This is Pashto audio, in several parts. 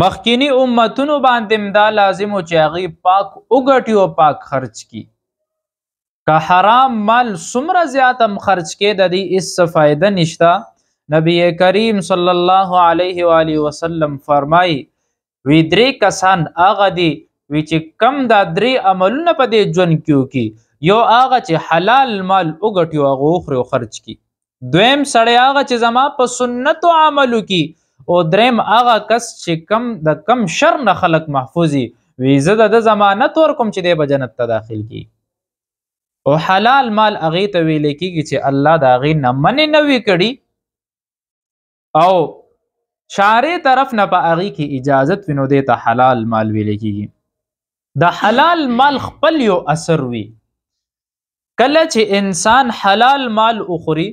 مخکینی امتونو باندې دا لازم و چې هغوی پاک وګټي او پاک خرچ کی. که حرام مال څومره زیات هم خرچ کې د دې هېڅ فایده نشته. نبی کریم صلی الله علیه و آله وسلم فرمایي وی درې کسان هغه دي وی چې کم دا درې عملونه په دې ژوند کې وکړي، یو هغه چې حلال مال وګټي او هغه وخوري او خرچ کړي، دویم سړی هغه چې زما په سنتو عمل وکړي، او دریم هغه کس چې کم د کم شر نه خلق محفوظ وي زه د ضمانت ورکوم چې دی به جنت ته داخل کړي. او حلال مال هغې ته ویلی کېږي چې الله د هغې نه منې نه وي کړي او شارع طرف نه په هغې کې اجازت وي، نو دې ته حلال مال ویلی کېږي. د حلال مال خپل یو اثر وي. کله چې انسان حلال مال وخوري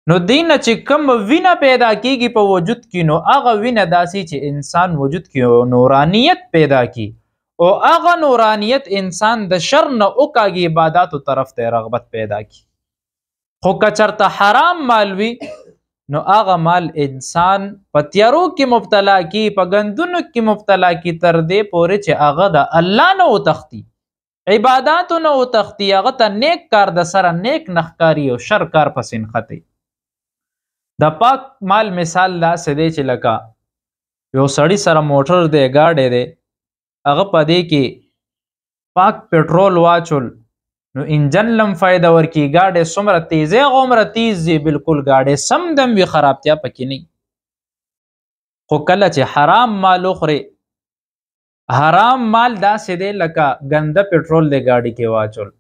نو دینه چې کم وینه پیدا کیږي په وجود کې، نو هغه وینه داسې چې انسان وجود کې نورانیت پیدا کی او هغه نورانیت انسان د شر نه وکاږي، عباداتو طرف ته رغبت پیدا کی. خو که چرته حرام مال وي نو هغه مال انسان په تیارو کې مبتلا کی، په ګندونو کې مبتلا کی، تر دې پورې چې هغه د الله نه وتښتي، عباداتو نه وتښتي، هغه ته نیک کار د سره نیک نه ښکاري او شر کار پسې نښتي. د پاک مال مثال داسې دی چې لکه یو سړي سره موټر دی، ګاډی دی، هغه په دې کې پاک پټرول واچول نو انجن لم فایده ورکي، ګاډی څومره تیز هغه عمره تیز دی، بالکل ګاډی سم دم وي، خرابتیا پکې نه. خو کله چې حرام مال وخوري، حرام مال داسې دی لکه ګنده پټرول دی ګاډي کې واچول،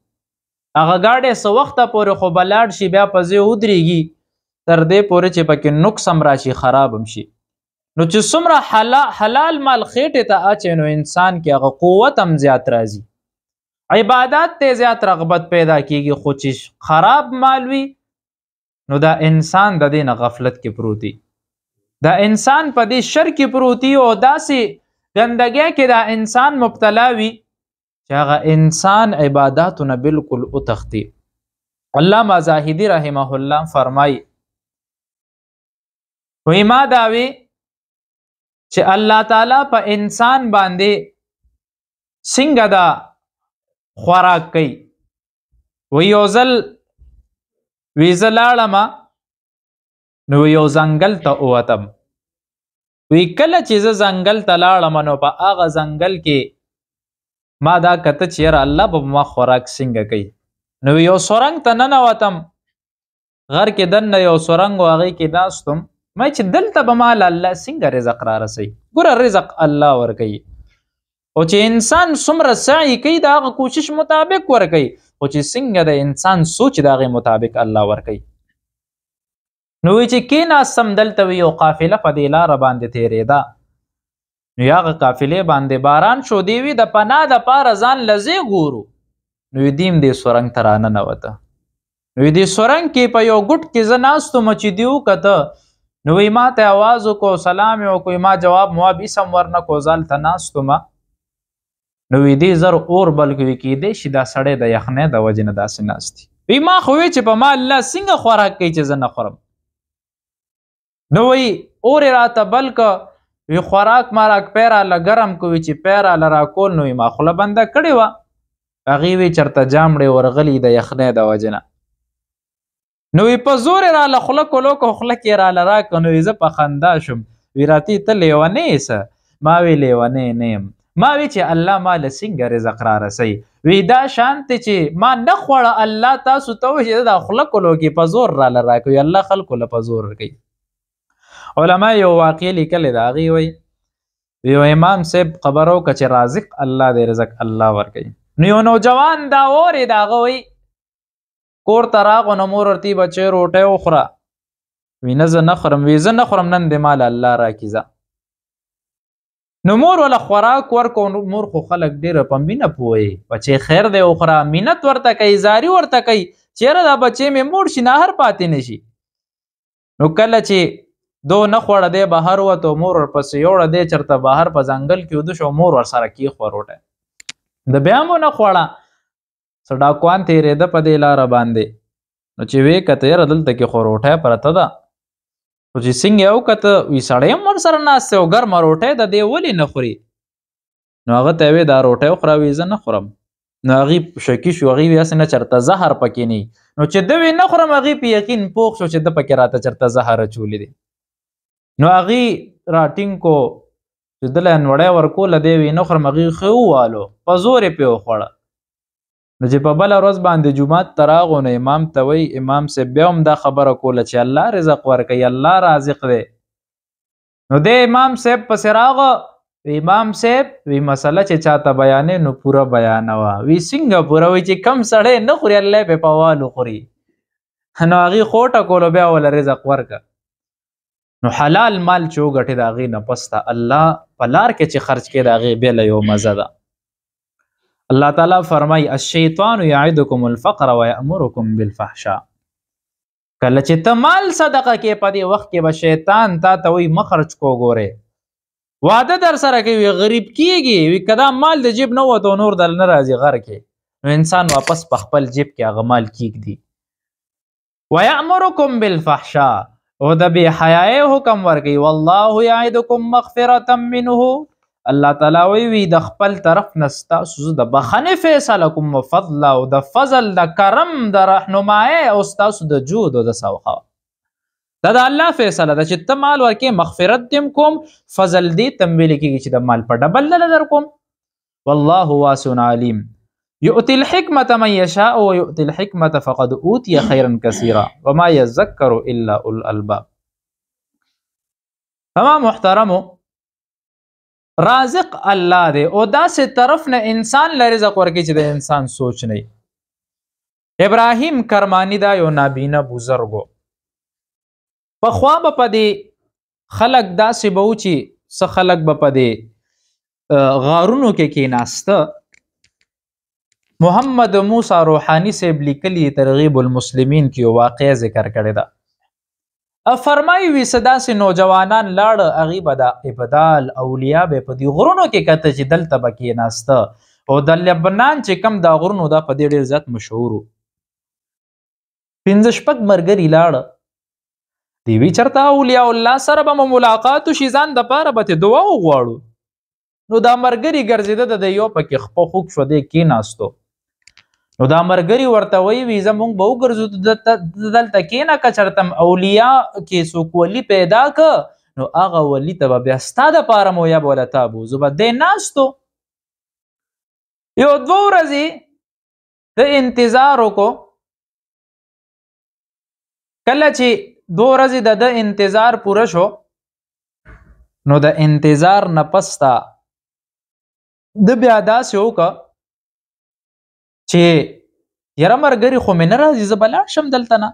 هغه ګاډی څه وخته پورې خو به لاړ شي، بیا په ځای ودرېږي تر دې پورې چې پکې نقص هم راشي، خراب هم شي. نو چې څومره حلال مال خېټې ته اچي نو انسان کې هغه قوت هم زیات راځي، عبادات ته زیات رغبت پیدا کیږي. خو چې خراب مال وي نو دا انسان د دې نه غفلت کې پروت وي، دا انسان په دې شر کې پروت وي او داسې ګندګۍ کې دا انسان مبتلا وي چې هغه انسان عباداتو نه بالکل وتښتي. علامه زاهدي رحمه الله فرمایي وی ما داوی چې الله تعالی په انسان باندې څنګه دا خوراک کوي. وی یو ځل وی زه لاړم نو یو ځنګل ته ووتم، وی کله چې زه ځنګل ته لاړم نو په هغه ځنګل کې ما دا کته چې یاره الله به ما خوراک څنګه کوي. نو یو سرنګ ته ننوتم، غر کې دننه یو سرنګ و، هغې کې ناستم، ما چې دلته به مال الله څنګه رزق را رسوي. ګوره رزق الله ورکوي، او چې انسان څومره سعی کوي د هغه کوشش مطابق ورکوي، خو چې څنګه د انسان سوچ د هغې مطابق الله ورکوي. نو وی چې کېناستم دلته وی یو قافله په دې لاره باندې تېرېده، نو هغه قافلې باندې باران شو، دی وی د پناه دپاره ځان لزې ګورو. نو دیم دې سرنګ ته راننوته، نو دې سرنګ کې په یو ګوټ کې زه ناستم چې دې وکته، نو وی ما ته آواز وکړو، سلام یې وکړو، ما جواب مواب اسم ورنکړو، زه هلته ناستم. نو وی دې زر اور بل کوي، کېدی شي دا سړی د یخنۍ د وجې نه داسې ناست وي. وی ما خو وی چې په ما الله څنګه خوراک کوي چې زه نه خورم. نو وی اور یې راته بل که، وی خوراک ما راک پی راله ګرم کوي، چې پی راله راکول نو ما خوله بنده کړې وه، هغې وی چېرته جامړې ورغلي د یخنۍ د وجې نه. نو وی په زور یې راله خوله کولو که خوله کې یې راله راکړه. نو وی زه په خندا شم، وی راته ته لیونی یې څه؟ ما وی لیونی نه یم، ما وی چې الله ما له څنګه رزق را رسوي. وی دا شانتې چې ما نه خوړه الله تاسو ته وایي چې دا خوله کولو کې په زور راله راکوي، الله خلکو له په زور کوي. علما یو واقع لیکلی د هغې وایي یو امام صاحب خبره وکړه چې رازق الله دی، رزق الله ورکوي. نو یو نوجوان دا اورې د هغه وایي کور ته راغو، نو مور ورته بچی روټۍ وخوره. وی نه زه نه خورم، وی زه نه خورم، نن دې مال الله راکړي ځه. نو مور وله خوراک ورکو، مور خو خلک ډېره په مینه پوهوي، بچی خیر دی وخوره، مینت ورته کوي، زاري ورته کوي، چېرې دا بچی مې موړ شي نهر پاتې نه شي. نو کله چې دو نه خوړه دی بهر وته، مور ورپسې یوړه دی چېرته بهر په ځنګل کې وده شو، مور ورسره کېښوه روټۍ، د بیا مو نه خوړه. څه ډاکوان تېرېده په دې لاره باندې، نو چې ویې کته یاره دلته کې خو روټۍ پرته ده. خو چې څنګه یې وکته وي سړی هم ورسره ناست دی او ګرمه روټۍ د دې ولې نه خوري نو هغه ته وې دا روټۍ وخوره وي زه نه خورم نو هغې شکي شو هغې وي هسې نه چېرته زهر پکې نه نو چې ده وې نه خورم هغې په یقین پوخ شو چې ده پکې راته چېرته زهر اچولی دی نو هغې راټینګ کو چې ده له نوړی ورکوله دی وي نه خورم هغې ښه ووالو په زور یې پرې وخوړه نو چې په بله ورځ باندې جومات ته راغو نو امام ته وایي امام صاحب بیا هم دا خبره کوله چې الله رزق ورکوي الله رازق دی نو دی امام صاحب پسې راغه امام صاحب وی مسله چې چاته بیانې نو پوره بیانوه وی څنګه پوره وی چې کم سړی نه خوري الله پې په والو خوري نو هغې خوټه کولو بیا وله رزق ورکه نو حلال مال چې وګټې د هغې نه پس ته الله په لار کې چې خرج کړې د هغې بېله یو مزه ده الله تعالی فرمای الشیطان یعدکم الفقر ویأمرکم بالفحشاء کله چې ته مال صدقه کې په دې وخت کې به شیطان تا ته وایي مه خرج کو ګورې واده در سره کوي غریب کیږي وي که دا مال د جیب نه وته نور دل نه راځي غر کې نو انسان واپس په خپل جیب کې هغه مال کیږدي ویأمرکم بالفحشاء او د بې حیایۍ حکم ورکوي والله یعدکم مغفرة منه الله تعالی وی د خپل طرف نه ستاسو د بخښنې فیصله کوم فضل او د فضل د کرم د رهنمایۍ او ستاسو د جود او د سوخا دا د الله فیصله ده چې ته مال ورکې مغفرت دې کوم فضل دې ته ویل کېږي چې د مال په ډبل دله در کوم والله واسع علیم یؤتي الحکمة من یشاء ویؤتي الحکمة فقد اوتي خیرا کثیرا وما یذکر الا اولو الالباب تمام محترمو رازق الله دی او داسې طرف نه انسان له رزق ورکوي چې د انسان سوچ نه ابراهیم کرمانی دا یو نابینه بزرګ پخوا به په دې خلک داسې به و چې څه خلک به په دې غارونو کې کېناسته محمد موسی روحانی صاحب لیکلي ترغیب المسلمین کې یو واقعه ذکر کړې ده فرمایي وي څه داسې نوجوانان لاړه هغې به د ابدال اولیا به په دې غرونو کې کته چې دلته به کېناسته او د لبنان چې کم دا غرونو دا په دې ډېر زیات مشهور و پنځه شپږ ملګري لاړه دی وی چېرته اولیاء الله سره به مو ملاقات وشي ځان دپاره به ترې دعا وغواړو نو دا ملګري ګرځېده د یو پکې خپه خوږ شو دی کېناستو نو دا ملګري ورته وایي وي زموږ به وګرځو دلته کښېنه که چېرته اولیاء کې څوک ولي پیدا که نو هغه ولي ته به بیا ستا دپاره مو یا به وله تا بوځو به دی ناستو یو دوه ورځې د انتظار وکړو کله چې دوه ورځې د ده انتظار پوره شو نو د انتظار نه پس ته ده بیا داسې وکړه چې یاره ملګري خو مې نه راځي زه به لاړ شم دلته نه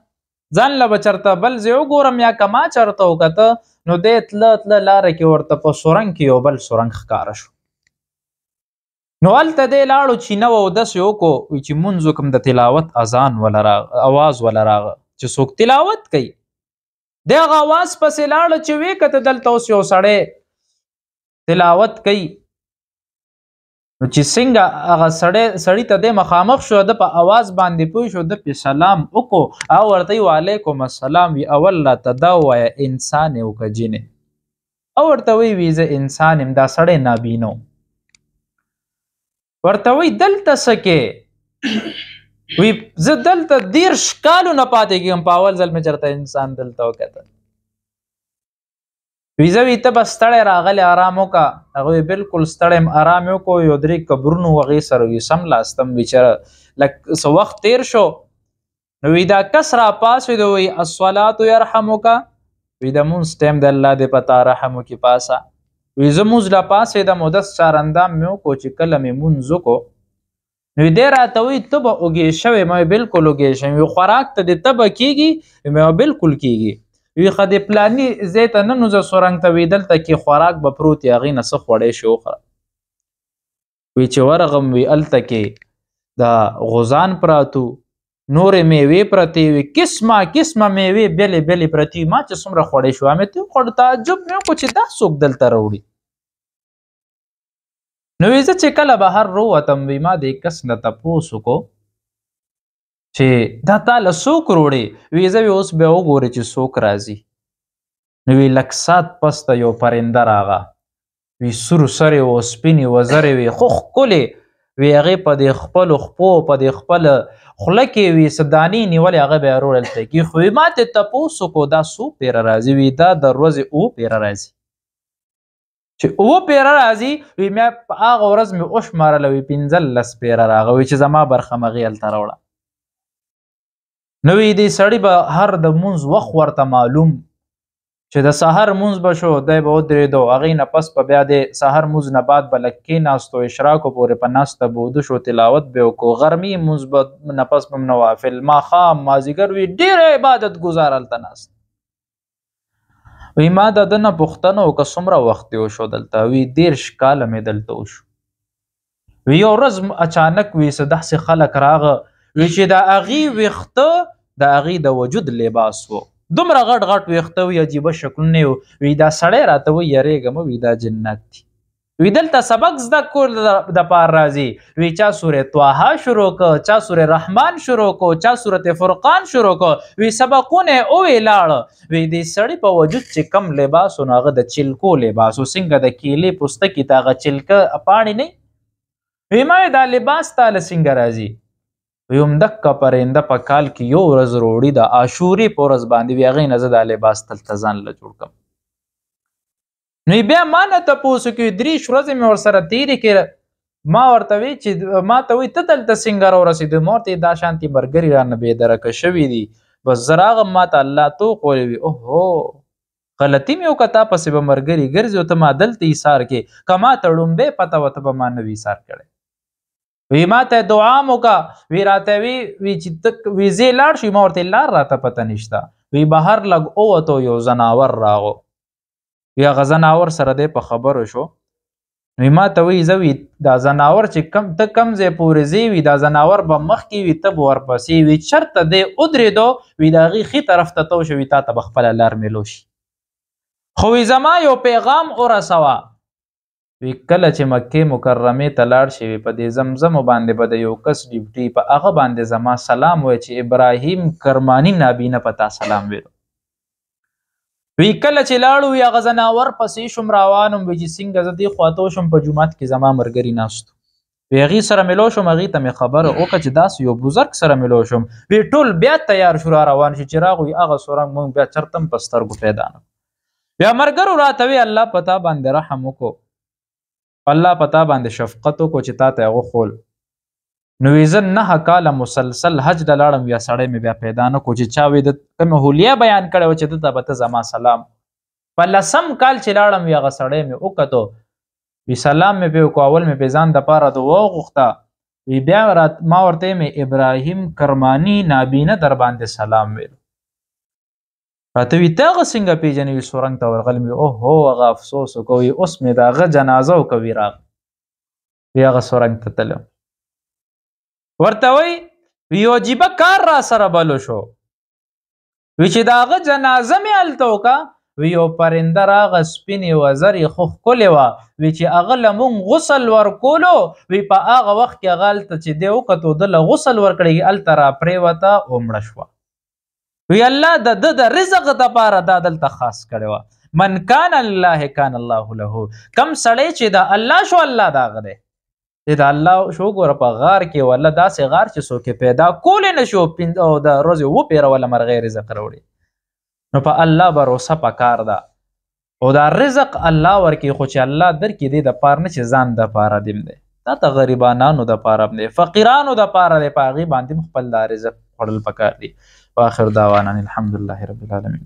ځان له به چېرته بل ځای وګورم یا که ما چېرته وکته نو دی تله لاره کې ورته په سرنګ کې یو بل سرنګ ښکاره شو نو هلته دی لاړو چینه و اودس یې وکړو وایي چې مونځ وکړم د تلاوت اذان وله اواز وله راغه چې څوک تلاوت کوي دی هغه اواز پسې لاړه چې ویې کته دلته اوس یو سړی تلاوت کوي نو چې څنګه هغه سړي ته دی مخامخ شو ده په اواز باندې پوه شو ده پې سلام وکړو او ورته وی وعلیکم السلام وي اول راته دا ووایه انسان یې که جن او ورته وی زه انسان یم دا سړی نابینه ورته وی دلته څه کې وی زه دلته 30 کالو نه پاتې کېږم په اول ځل مې چېرته انسان دلته وکتل وی زه وی ته به ستړی راغلی ارام وکړه هغه وی بلکل ستړی یم ارام یې وکړو یو 3 قبرونو هغې سره وي سملاستم بیچاره لږ څه وخت تېر شو نو وی دا کس راپاڅېدو وی الصلاة یرحمک وی د مونځ ټایم د الله دې په تا رحم وکړي پاسه وی زه مونځ له پاڅېدم اودس چارندام مې وکړو چې کله مې مونځ وکړو نو دی راته وایي ته به اوږې شوې ما بلکل اوږې شوې وي خوراک ته دې ته به کېږي مې بلکل کېږي وی ښه د پلاني ځای ته نه نو زه سرنګ ته وی دلته کې خوراک به پروت یې هغې نه څه خوړی شي وخوره وی چې ورغم وی هلته کې د غوزان پراتو نورې میوې پرتې وي قسمه میوې بېلې بېلې پرتې وي ما چې څومره خوړی شو مې ته وخوړو تعجب مې وکړو چې دا څوک دلته راوړي نو وی زه چې کله بهر رووتم وی ما دې کس نه تپوس وکړو چې دا تا له څوک روړې وی زه اوس بیا وګورې چې څوک راځي نو وی لک سات پس ته یو پرنده راغه، وی سور سرې و سپینې وزرې وي خو ښکلې وی، هغې په دې خپلو خپو په دې خپل خوله کې وي څه دانې نیولې، هغه به یې اروړ هلته کښي. خو وی ما ترې تپوس وکړو دا څو پیره راځي؟ وی دا د ورځې 7 پیره راځي. چې 7 پیره راځي وی میا په هغه ورځ مې وشمارله، وی 15 پیره راغه، وی چې زما برخه مغې هلته راوړه. نو وی دې سړي به هر د مونځ وخت ورته معلوم، چې د سحر مونځ به شو دی به ودرېدو، هغې نه پس به بیا د سحر مونځ نه بعد به لږ کېناستو، اشراقو پورې په ناسته به وده شو، تلاوت به یې وکړو، غرمې مونځ به نه پس به نوافل، ماښام مازدیګر وي ډېر عبادت ګزار هلته ناست. وی ما د ده نه پوښتنه وکړه څومره وخت دې وشو دلته؟ وی 13 کاله مې دلته وشو. وی یو ورځ اچانک وی څه داسې خلک راغه، وی چې د هغې ویښته د هغې د وجود لباس و، دومره غټ غټ ویښته وي، عجیبه شکلونه وي. وی دا سړی راته وایي یریږه مه، وی دا جنت دي. وی دلته سبق زده کول دپاره راځي. وی چا سورې طه شروع که، چا سورې رحمان شروع کو، چا سورت فرقان شروع کو، وی سبقونه یې ووی لاړه. وی دې سړي په وجود چې کم لباس و نو هغه د چلکو لباس و، څنګه د کیلې پوستکي ته هغه چلکه پاڼې نه. وی ما دا لباس تاله څنګه راځي؟ وی همدقه پرنده په کال کې یو ورځ روړي د عاشورې په ورځ باندې وي، هغې نه زه دا لباس دلته ځان له جوړ کړم. نو بیا ما نه تپوس وکړي 3 ورځې مې ورسره تېرې کړې. ما ورته وی چې ما ته وایي ته دلته څنګه راورسېدې؟ ما ورته دا شانتې ملګري رانه بېدرکه شوي دي، بس زه راغم ما ته الله توقولې وي. اوهو غلطي مې وکړه، تا پسې به ملګري ګرځي او ته ما دلته ایثار کې، که ما ته ړومبی پته وه ته به ما نه وي ایثار کړی. وی ما ته دعا م وکړه، وی راته وی چې ته وی زه لاړ شو، ما ورته لار راته پته نشته. وی بهر لږ ووتو یو زناور راغو، وی هغه زناور سره دی په خبرو شو. وی ما ته وی زه وی دا زناور چې ته کم ځای پورې ځې، وی دا زناور به مخکې وي ته به ورپسې وي، چېرته دی ودرېدو وی د هغې ښي طرف ته تو شو، وی تا ته به خپله لار میلو شي. خو وی زما یو پیغام ورسوه، وی کله چې مکې مکرمې ته لاړ شي، په دې زمزمو باندې به د یو کس ډیوټي په هغه باندې زما سلام وایي چې ابراهیم کرماني نابینه په تا سلام ویلو. وی کله چې لاړو وی هغه زناور پسې شوم روانم، وی چې څنګه زه دې خواته وشم په جومات کې زما ملګري ناستو، وی هغې سره ملو شوم، هغې ته مې خبره وکړه چې داسې یو بزرګ سره ملو شوم. وی ټول بیا تیار شو را روان شو، چې راغلو هغه سورنګ مونږ بیا چېرته هم په سترګو پیدا نه. بیا ملګرو راته وی الله په تا باندې رحم وکړو، الله پتا باندې شفقت وکړو چې تا ته هغه خول. نو وی زه 9 کاله مسلسل حج ته لاړم، بیا سړی مې بیا پیدا نه کړو چې چا وی د کومې حلیه بیان کړی و چې دته به ته زما سلام. په 10م کال چې لاړم وی هغه سړی مې وکتو، وی سلام مې پرې وکړو، اول مې پرې ځان دپاره دعا وغوښته، وی بیا ما ورته مې ابراهیم کرماني نابینه در باندې سلام ویلو. راته وی ته هغه څنګه پېژنې؟ وي سورنګ ته ورغلم، وي اوهو هغه افسوس وکړو، وي اوس مې د هغه جنازه وکړه، وي راغله، وي هغه سورنګ ته تلم. ورته وی یو عجیبه کار را سره بلو شو، وی چې د هغه جنازه مې هلته وکړه، وی یو پرنده راغه سپینې وزرې خو ښکلې وه، وی چې هغه له مونږ غسل ورکولو، وی په هغه وخت کې هغه هلته چې دی وکتو ده له غسل ورکړی هلته را پرېوته او مړه شوه. وی الله د ده د رزق دپاره دا دلته خاص کړی وه. من کان لله کان الله له، کم سړی چې د الله شو الله د هغه دی. چې د الله شو ګوره په غار کې والله داسې غار چې څوک پیدا کولی نه شي او د ورځې 7 پیره وله مرغۍ رزق راوړي. نو په الله भरोسه پکار ده او دا رزق الله ورکړي، خو چې الله درکړي دی دپاره نه چې ځان دپاره دیم دی، دا ته غریبانانو دپاره هم دی، فقیرانو دپاره دی، په هغې باندې هم خپل دا رزق خوړل پکار دي. واخر دعوانا الحمد لله رب العالمين.